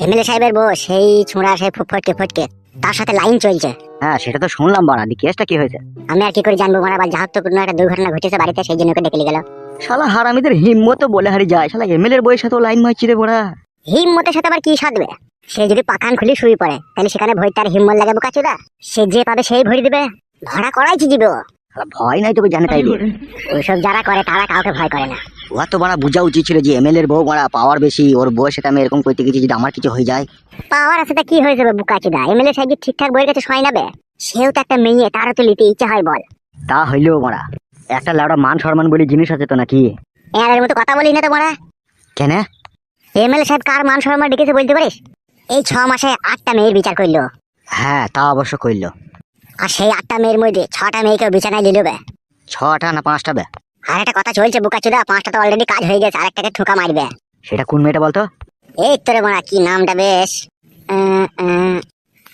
MLA সাহেবের বউ সেই ছোঁড়া সেই ফটকে ফটকে তার সাথে লাইন চলছে। হ্যাঁ সেটা তো শুনলাম বাড়া, দি কেসটা কি হয়েছে? আমি আর কি করে জানবো মারা, বা যাহত্তপূর্ণ একটা দুর্ঘটনা ঘটেছে বাড়িতে, সেই জন্য ওকে ডেকে নিয়ে গেল। শালা হারামিদের হিম্মত বলে হারি যায়, শালা এমএলএর বইয়ের সাথে লাইন মারছি রে বড়া। হিম্মতের সাথে আবার কি সাধবে? সে যদি পাকান খুলে শুয়ে পড়ে তাহলে সেখানে ভয় তার হিম্মত লাগে বোকাচোদা? সে যে পাবে সেই ভরি দিবে, ভাড়া করাই জীব। শালা ভয় নাই তোকে জানে তাই দিয়ে। ওইসব যারা করে তারা কাউকে ভয় করে না। ওরা তো বড়া বোঝা উচিত ছিল যে এমএলএর বউ বড়া পাওয়ার বেশি, ওর বউয়ের সাথে আমি এরকম করতে গেছি যদি আমার কিছু হয়ে যায়। পাওয়ার আছে তা কি হয়ে যাবে বোকাচোদা? এমএলএ সাহেব ঠিকঠাক বইয়ের কাছে সয় নেবে? সেও তো একটা মেয়ে, তারও তো নিতে ইচ্ছা হয় বল। তা হইলেও বড়া একটা লাউডা মান সম্মান বলে জিনিস আছে তো নাকি? এর মতো কথা বলি না তো মারা। কেন? এমএলএ সাহেব কার মান সম্মান ডেকেছে বলতে পারিস? এই 6 মাসে 8টা মেয়ের বিচার করলো। হ্যাঁ তা অবশ্য কইলো। আর সেই 8টা মেয়ের মধ্যে 6টা মেয়েকেও বিছানায় দিল বে। 6টা না 5টা বে? আর একটা কথা চলছে বোকাচোদা, 5টা তো অলরেডি কাজ হয়ে গেছে, আরেকটাকে ঠোকা মারবে। সেটা কোন মেয়েটা বলতো? এই তোরে মারা কি নামটা বেশ,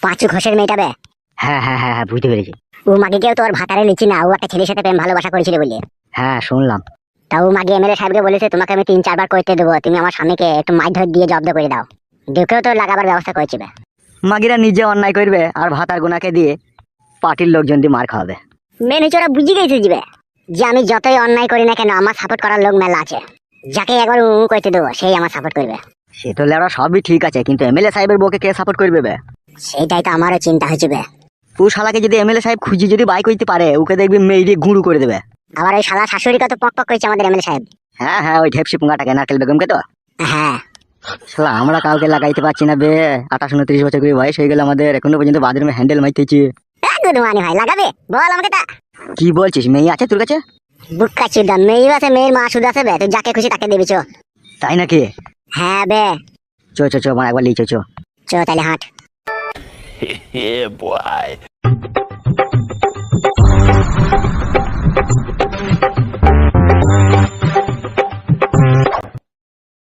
পাঁচু ঘোষের মেয়েটা বে। হ্যাঁ হ্যাঁ হ্যাঁ হ্যাঁ বুঝতে পেরেছি। ও মাকে কেউ তোর ভাতারে নিচ্ছি না, ও একটা ছেলের সাথে প্রেম ভালোবাসা করেছিল বলে। হ্যাঁ শুনলাম। তা ও মাগে এমএলএ সাহেবকে বলেছে তোমাকে আমি 3-4 বার করতে দেবো, তুমি আমার স্বামীকে একটু মাইর ধর দিয়ে জব্দ করে দাও। ঢুকেও তো লাগাবার ব্যবস্থা করেছে বে। মাগিরা নিজে অন্যায় করবে আর ভাতার গুনাকে দিয়ে পার্টির লোকজন দিয়ে মার খাওয়াবে। মেন হচ্ছে ওরা বুঝে গেছে জিবে যে আমি যতই অন্যায় করি না কেন আমার সাপোর্ট করার লোক মেলা আছে। যাকে একবার করতে দেবো সেই আমার সাপোর্ট করবে। সে তো লেরা সবই ঠিক আছে, কিন্তু এমএলএ সাহেবের বউকে কে সাপোর্ট করবে বে? সেইটাই তো আমারও চিন্তা হচ্ছে বে। ও শালাকে যদি এমএলএ সাহেব খুঁজি যদি বাই করতে পারে, ওকে দেখবি মেয়ে গুঁড়ো করে দেবে। আবার ওই শালা শাশুড়ি কত পক পক করেছে আমাদের এমএলএ সাহেব। হ্যাঁ হ্যাঁ ওই ঢেপসি পুঙ্গাটাকে, নারকেল বেগমকে তো। হ্যাঁ শালা আমরা কাউকে লাগাইতে পারছি না বে। 28-29 বছর করে বয়স হয়ে গেল আমাদের, এখনো পর্যন্ত বাথরুমে হ্যান্ডেল মাইতেছি। গুদমানি ভাই লাগাবে বল আমাকে তা। কি বলছিস, মেয়ে আছে তোর কাছে? বুক্কা চুদা মেয়ে আছে, মেয়ের মা শুধু আছে বে, তুই যাকে খুশি তাকে দিবি চো। তাই নাকি? হ্যাঁ বে। চো চো চো একবার লিচো চো। চো তাহলে হাঁট। Yeah, boy.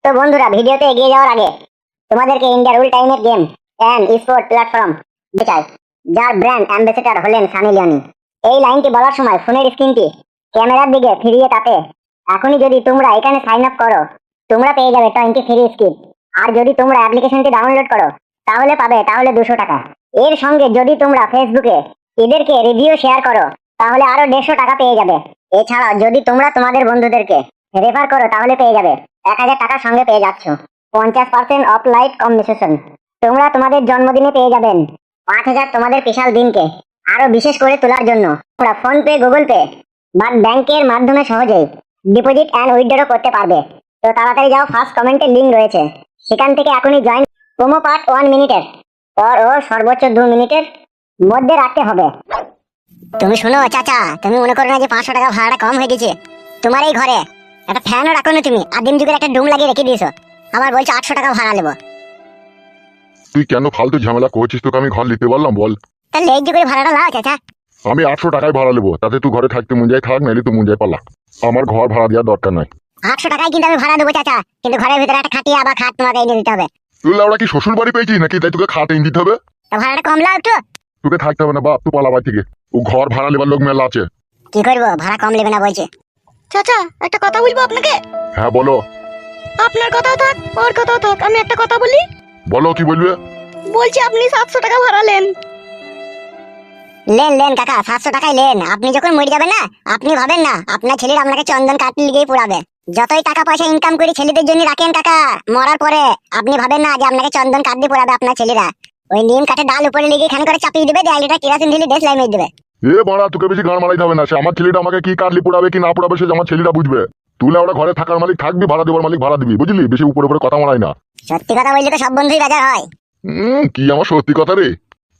তো বন্ধুরা, ভিডিওতে এগিয়ে যাওয়ার আগে তোমাদেরকে ইন্ডিয়ার উল টাইমের গেম এন্ড স্পোর্ট প্ল্যাটফর্ম দেখাই, যার ব্র্যান্ড অ্যাম্বাসেডর হলেন সানি লিওনি। এই লাইনটি বলার সময় ফোনের স্ক্রিনটি ক্যামেরার দিকে ফিরিয়ে তাতে এখনই যদি তোমরা এখানে সাইন আপ করো তোমরা পেয়ে যাবে 20 ফ্রি স্কিপ। আর যদি তোমরা অ্যাপ্লিকেশনটি ডাউনলোড করো তাহলে পাবে 200 টাকা। এর সঙ্গে যদি তোমরা ফেসবুকে এদেরকে রিভিউ শেয়ার করো তাহলে আরো 150 টাকা পেয়ে যাবে। এছাড়াও যদি তোমরা তোমাদের বন্ধুদেরকে রেফার করো তাহলে পেয়ে যাবে 1000 টাকার সঙ্গে পেয়ে যাচ্ছ 50% অফ লাইট কম্বিনেশন। তোমরা তোমাদের জন্মদিনে পেয়ে যাবেন 5000 তোমাদের স্পেশাল দিনকে আরো বিশেষ করে তোলার জন্য তোমরা ফোন পে, গুগল পে বা ব্যাংকের মাধ্যমে সহজেই ডিপোজিট এন্ড উইথড্র করতে পারবে। তো তাড়াতাড়ি যাও, ফার্স্ট কমেন্টে লিংক রয়েছে, সেখান থেকে এখনই জয়েন। প্রোমো পার্ট 1 মিনিটের পর ও সর্বোচ্চ 2 মিনিটের মধ্যে রাখতে হবে। তুমি শোনো চাচা, তুমি মনে করো না যে 500 টাকা ভাড়াটা কম হয়ে গেছে? তোমার এই ঘরে একটা ফ্যানও রাখো না, তুমি আদিম যুগের একটা ডুম লাগিয়ে রেখে দিয়েছো, আবার বলছো 800 টাকা ভাড়া নেবো। তুই কেন ফালতু ঝামেলা করছিস? তোকে আমি ঘর নিতে বললাম বল? তাহলে এই যুগের ভাড়াটা লাও চাচা। আমি 800 টাকায় ভাড়া নেবো, তাতে তুই ঘরে থাকতে মন যায় থাক, নাইলে তুই মন যায় পালা। আমার ঘর ভাড়া দেওয়ার দরকার নাই। 800 টাকায় কিন্তু আমি ভাড়া দেবো চাচা, কিন্তু ঘরের ভিতরে একটা খাটিয়া বা খাট তোমাকে এনে দিতে হবে। তুই লাউড়া কি শ্বশুর বাড়ি পেয়েছিস নাকি তাই তোকে খাট এনে দিতে হবে? তো ভাড়াটা কম লাও একটু। তোকে থাকতে হবে না বাপ, তুই পালা বাড়ি থেকে। ও ঘর ভাড়া নেবার লোক মেলা আছে। কি করবো, ভাড়া কম নেবে না বলছে। চাচা একটা কথা বলবো আপনাকে। হ্যাঁ বলো। আপনার কথাও থাক ওর কথাও থাক, আমি একটা কথা বলি। বলো কি বলবে? বলছি আপনি 700 টাকা ভাড়া নেন। লেন লেন কাকা, 700 টাকায় লেন। আপনি যখন মরে যাবেন না, আপনি ভাবেন না আপনার ছেলের আপনাকে চন্দন কাঠ লিগেই পোড়াবে। যতই টাকা পয়সা ইনকাম করে ছেলেদের জন্য রাখেন কাকা, মরার পরে আপনি ভাবেন না যে আপনাকে চন্দন কাঠ দিয়ে পোড়াবে আপনার ছেলেরা। ওই নিম কাঠের ডাল উপরে লেগে এখানে করে চাপিয়ে দেবে, 1.5 লিটার কেরোসিন ঢেলে দেশ লাইন মেরে দেবে। এ বাড়া, তোকে বেশি গান মারাইতে হবে না। সে আমার ছেলেটা আমাকে কি কাটলি পোড়াবে কি না পোড়াবে সে আমার ছেলেটা বুঝবে। তুই লাউড়া ঘরে থাকার মালিক থাকবি, ভাড়া দেবার মালিক ভাড়া দিবি, বুঝলি? বেশি উপরে উপরে কথা মারাই না। সত্যি কথা বললে তো সব বন্ধুই বাজার হয়। কি আমার সত্যি কথা রে?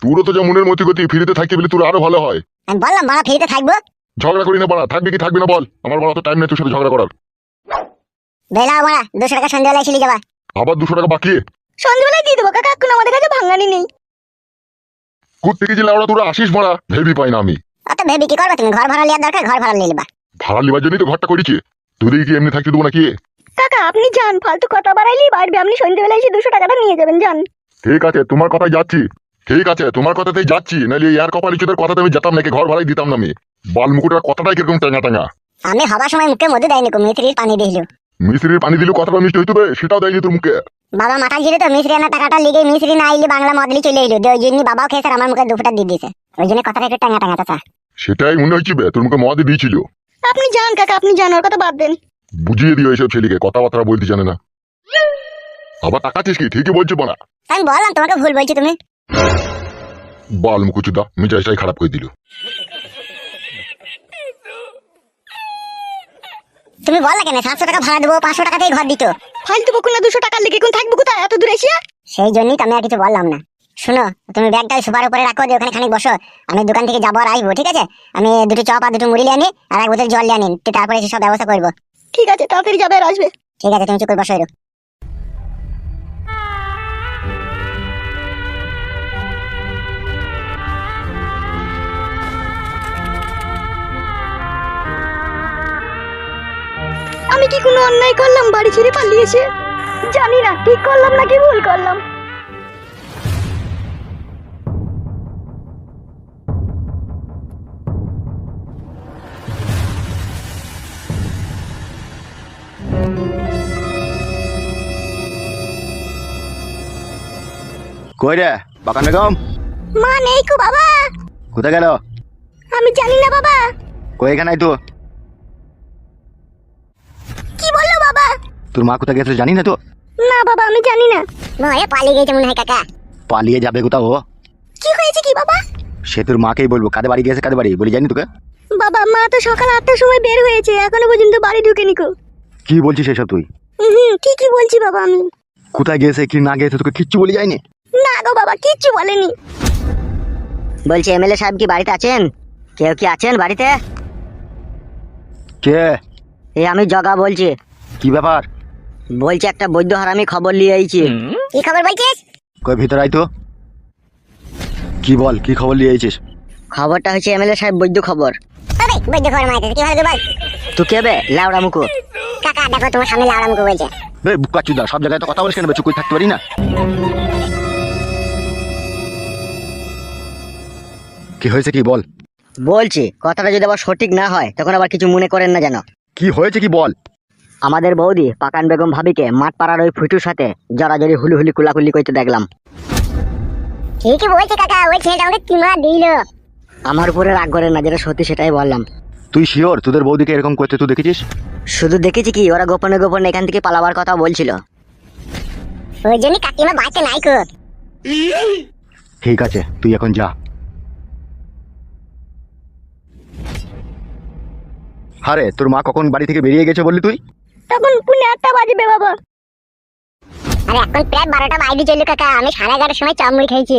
তোরও তো যা মনের মতি গতি, ফিরিতে থাকতে বলে তোর আরো ভালো হয়। আমি বললাম ভাড়া ফ্রিতে থাকবো। ঝগড়া করি না বাড়া, থাকবি কি থাকবি না বল? আমার বড় অত টাইম নেই তোর সাথে ঝগড়া করার। বেলা ভাড়া 200 টাকা সন্ধ্যাবেলায় ছিলি যাবা। আবার 200 টাকা বাকি? সন্ধ্যাবেলায় দিয়ে দেবো কাকা, এখন আমাদের কাছে ভাঙানি নেই। কোথা থেকে যে লাউড়া তোরা আসিস মারা, ভেবি পাই না আমি। অত ভেবে কি করবে তুমি? ঘর ভাড়া নেওয়ার দরকার, ঘর ভাড়া নিয়ে নেবা। ভাড়া লিবার জন্যই তো ঘরটা করেছি। তোদের কি এমনি থাকতে দেবো নাকি? কাকা আপনি যান, ফালতু কথা বাড়াইলেই বাড়বে। আপনি সন্ধ্যাবেলায় এসে 200 টাকাটা নিয়ে যাবেন, যান। ঠিক আছে তোমার কথাই যাচ্ছি, ঠিক আছে তোমার কথাতেই যাচ্ছি, নাহলে ইয়ার কপালি চোদের কথাতে আমি যেতাম নাকি, ঘর ভাড়াই দিতাম না আমি। বাল মুকুটের কথাটাই কিরকম টাঙা টাঙা। আমি হবার সময় মুখে মধ্যে দেয়নি, মিস্ত্রির পানি দিল। মিস্ত্রির পানি দিলেও কথাটা মিষ্টি হইতে হবে, সেটাও দেয়নি তোর মুখে। বাবা মাথা ঝিরে তো মিশ্রি আনার টাকাটা লিগে মিশ্রি না আইলে বাংলা মদলি চলে এলো ওই জন্য বাবাও খেয়েছে আর আমার মুখে দুপুরটা দিয়ে দিয়েছে ওই জন্য কথাটা একটু টাঙা টাঙা চাচা। সেটাই মনে হচ্ছে বে, তোর মুখে মদ দিয়েছিল। আপনি যান কাকা, আপনি যান, ওর কথা বাদ দেন। বুঝিয়ে দিও এইসব ছেলেকে, কথাবার্তা বলতে জানে না। আবার তাকাচ্ছিস কি? ঠিকই বলছে বলা। আমি বললাম তোমাকে ভুল বলছি তুমি। বাল মুকুচুদা মেজাজটাই খারাপ করে দিল। তুমি বললা কেন 700 টাকা ভাড়া দেবো 500 টাকাতেই ঘর দিত? ফালতু বকুন না, 200 টাকার লেগে কোন থাকবো কোথায় এত দূরে এসে? সেই জন্যই তো আমি আর কিছু বললাম না। শোনো, তুমি ব্যাগটা সোফার উপরে রাখো, দিয়ে ওখানে খানিক বসো, আমি দোকান থেকে যাবো আর আসবো, ঠিক আছে? আমি দুটো চপ আর দুটো মুড়ি নিয়ে আনি আর এক বোতল জল নিয়ে আনি, তারপরে সব ব্যবস্থা করবো। ঠিক আছে, তাড়াতাড়ি যাবে আর আসবে। ঠিক আছে, তুমি চুপ করে বসো এরো। আমি কি কোনো অন্যায় করলাম বাড়ি ছেড়ে পালিয়েছে? জানি না ঠিক করলাম নাকি ভুল করলাম। কই রে বাকান বেগম? মা নেই কো বাবা। কোথায় গেল? আমি জানি না বাবা। কই এখানে আয় তো। কি বললো বাবা? তোর মা কোথায় গেছে জানি না তো? না বাবা, আমি জানি না। মনে পালিয়ে গেছে মনে হয় কাকা। পালিয়ে যাবে কোথাও ও? কি হয়েছে কি বাবা? সে তোর মাকেই বলবো, কাদের বাড়ি গেছে কাদের বাড়ি বলি জানি তোকে? বাবা মা তো সকাল 8টার সময় বের হয়েছে, এখনো পর্যন্ত বাড়ি ঢুকেনি কো। কি বলছিস এসব তুই? ঠিকই বলছি বাবা আমি। কোথায় গেছে কি না গেছে তোকে কিচ্ছু বলে যায়নি? না গো বাবা, কিচ্ছু বলেনি। বলছি এমএলএ সাহেব কি বাড়িতে আছেন? কেউ কি আছেন বাড়িতে? কে? এই আমি জগা বলছি। কি ব্যাপার? বলছি একটা বৈদ্য হারামি খবর নিয়ে আইছি। কি খবর বলছিস? কই ভিতরে আয় তো। কি বল, কি খবর নিয়ে আইছিস? খবরটা হচ্ছে এমএলএ সাহেব বৈদ্য খবর। আরে বৈদ্য খবর মাইতে কি ভালো বল। তুই কে বে লাউড়া মুকু? কাকা দেখো তোমার সামনে লাউড়া মুকু বলছে। বে বুকাচুদা, সব জায়গায় তো কথা বলিস কেন? চুপ করে থাকতে পারি না? কি হয়েছে কি বল? বলছি কথাটা যদি আবার সঠিক না হয় তখন আবার কিছু মনে করেন না যেন। কি হয়েছে কি বল? আমাদের বৌদি পাকান বেগম ভাবিকে মাঠ পাড়ার ওই ফুটুর সাথে জড়াজড়ি হুলুহুলি কুলাকুলি করতে দেখলাম। ঠিকই বলছে কাকা, ওই ছেলেটা আমাকে কিমা দিল। আমার উপরে রাগ করেন না, যেটা সত্যি সেটাই বললাম। তুই শিওর তোদের বৌদিকে এরকম করতে তুই দেখেছিস? শুধু দেখেছি কি ওরা গোপনে গোপনে এখান থেকে পালাবার কথা বলছিল, ওই জন্য কাকিমা বাঁচতে নাই কো। ঠিক আছে তুই এখন যা। আরে তোর মা কখন বাড়ি থেকে বেরিয়ে গেছে বললি তুই? তখন 8টা বাজবে বাবা। আরে এখন প্রায় 12টা বাইরে চললো কাকা, আমি 11:30টার সময় চাউমিন খেয়েছি।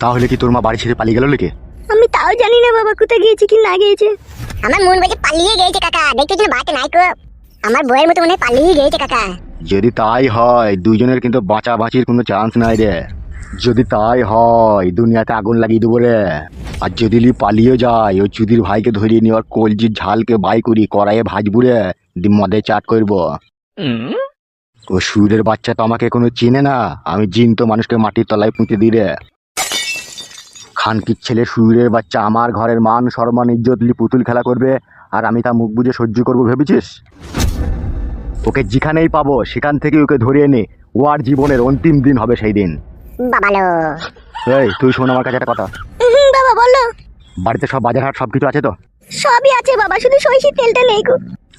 তাহলে কি তোর মা বাড়ি ছেড়ে পালিয়ে গেল নাকি? আমি তাও জানি না বাবা কোথায় গিয়েছে কি না গিয়েছে। আমার মন বলছে পালিয়ে গেছে কাকা, দেখতেছি বাঁচতে নাই কো। আমার বইয়ের মতো মনে হয় পালিয়ে গেছে কাকা। যদি তাই হয় দুইজনের কিন্তু বাঁচাবাঁচির কোনো চান্স নাই রে। যদি তাই হয় দুনিয়াতে আগুন লাগিয়ে দেবো রে। আর যদি পালিয়ে যায় ওই চুদির ভাইকে ধরিয়ে নিয়ে ওর কলজির ঝালকে বাই করি কড়াইয়ে ভাজবো রে, মদে চাট করবো। ও সুরের বাচ্চা তো আমাকে কোনো চেনে না, আমি জিন তো মানুষকে মাটির তলায় পুঁতে দিই রে। খানকির ছেলে সুরের বাচ্চা আমার ঘরের মান সম্মান ইজ্জত লি পুতুল খেলা করবে আর আমি তা মুখ বুঝে সহ্য করবো ভেবেছিস? ওকে যেখানেই পাবো সেখান থেকে ওকে ধরিয়ে নে, ও আর জীবনের অন্তিম দিন হবে সেই দিন। বাবালো এই তুই শোন আমার কাছে একটা কথা। বাবা বলো। বাড়িতে সব বাজার হাট সবকিছু আছে তো? সবই আছে বাবা, শুধু সরিষার তেলটা নেই গো।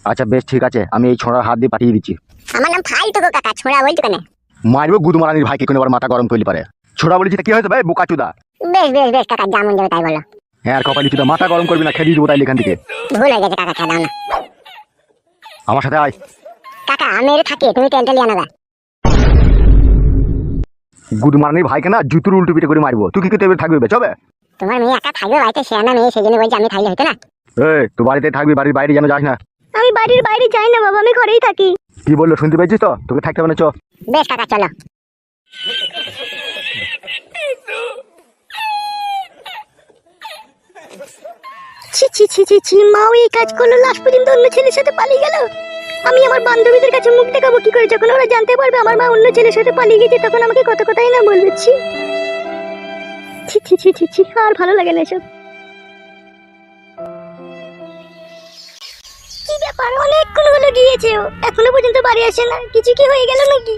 আচ্ছা বেশ ঠিক আছে, আমি এই ছোঁড়ার হাত দিয়ে পাঠিয়ে দিচ্ছি। আমার নাম ফালতু গো কাকা, ছোড়া বলছো কেন? মারবো গুদমারানির ভাইকে কোনো আবার মাথা গরম করলি পারে। ছোড়া বলেছি কি হয়েছে ভাই বোকাচুদা? বেশ বেশ বেশ কাকা, যেমন যাবে তাই বলো। হ্যাঁ আর কপালি চুদা, মাথা গরম করবি না, খেয়ে দেবো তাইলে এখান থেকে। ভুল হয়ে গেছে কাকা, খেয়ে দাও না। আমার সাথে আয়। কাকা আমি এর থাকি, তুমি তেলটা নিয়ে আনো। গুদমারানির ভাইকে না জুতুর উল্টো পিঠে করে মারবো। তুই কি করতে থাকবি চবে? তোমার মেয়ে একা থাকবে বাড়িতে, সে না মেয়ে, সেই জন্য বলছি আমি থাকলে হতো না। এই তুই বাড়িতে থাকবি, বাড়ির বাইরে যেন যাস না। আমি বাড়ির বাইরে যাই না বাবা, আমি ঘরেই থাকি। কি বললো শুনতে পেয়েছিস তো? তোকে থাকতে হবে না, চ। বেশ কাকা চলো। ছি ছি ছি ছি ছি, মাও এই কাজ করলো, লাস্ট পর্যন্ত অন্য ছেলের সাথে পালিয়ে গেল। আমি আমার বান্ধবীদের কাছে মুখ দেখাবো কি করে যখন ওরা জানতে পারবে আমার মা অন্য ছেলের সাথে পালিয়ে গেছে? তখন আমাকে কত কথাই না বলবে। ছি ছি ছি ছি ছি ছি, আর ভালো লাগে না এসব। কি ব্যাপার, অনেকক্ষণ হলো গিয়েছে ও, এখনো পর্যন্ত বাড়ি আসে না। কিছু কি হয়ে গেল নাকি?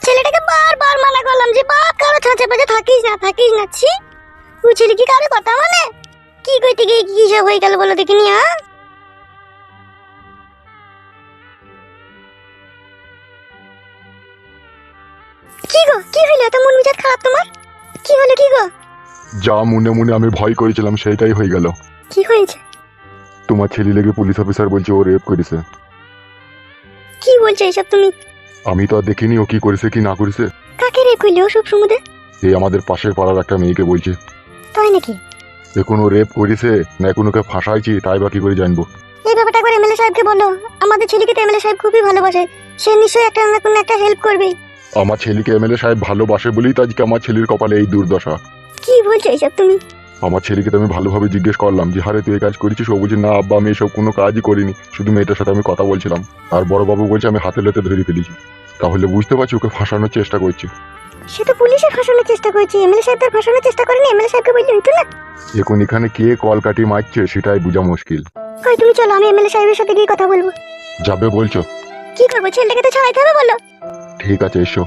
ছেলেটাকে বারবার মানা করলাম যে বাপ কারো ছাঁচে পাশে থাকিস না ছি। ও ছেলে কি কারো কথা মানে? কি কইতে গিয়ে কি সব হয়ে গেল বলো দেখিনি? কি গো, কি হইলো? এত মন মেজাজ খারাপ তোমার? কি হলো কি গো? যা মনে মনে আমি ভয় করেছিলাম সেটাই হয়ে গেল। কি হয়েছে? তোমার ছেলে লেগে পুলিশ অফিসার বলছে ও রেপ করেছে। কি বলছো এসব তুমি? আমি তো আর দেখিনি ও কি করেছে কি না করেছে। কাকে রে কইলে ওসব সমুদে? এই আমাদের পাশের পাড়ার একটা মেয়েকে বলছে। তাই নাকি? এখন ও রেপ করেছে না এখন ওকে ফাঁসাইছি তাই বা কি করে জানবো। এই ব্যাপারটা একবার এমএলএ সাহেবকে বলো। আমাদের ছেলেকে তো এমএলএ সাহেব খুবই ভালোবাসে, সে নিশ্চয়ই একটা না কোনো একটা হেল্প করবে। আমার ছেলেকে এমএলএ সাহেব ভালোবাসে বলেই তো আজকে আমার ছেলের কপালে এই দুর্দশা। কি বলছো এসব তুমি? আমার ছেলেকে তো আমি ভালোভাবে জিজ্ঞেস করলাম যে হারে তুই এই কাজ করেছিস, ও বলছে না আব্বা আমি এসব কোনো কাজই করিনি, শুধু মেয়েটার সাথে আমি কথা বলছিলাম। আর বড়বাবু বলছে আমি হাতে লেতে ধরে ফেলেছি। তাহলে বুঝতে পারছি ওকে ফাঁসানোর চেষ্টা করছে। সে তো পুলিশে ফাঁসানোর চেষ্টা করছে, এমএলএ সাহেব তার ফাঁসানোর চেষ্টা করেনি। এমএলএ সাহেবকে বললে হইতো না? এখন এখানে কে কল কাটি মারছে সেটাই বোঝা মুশকিল। কই তুমি চলো, আমি এমএলএ সাহেবের সাথে গিয়ে কথা বলবো। যাবে বলছো? কি করবো, ছেলেটাকে তো ছাড়াইতে হবে বলো। ঠিক আছে এসো।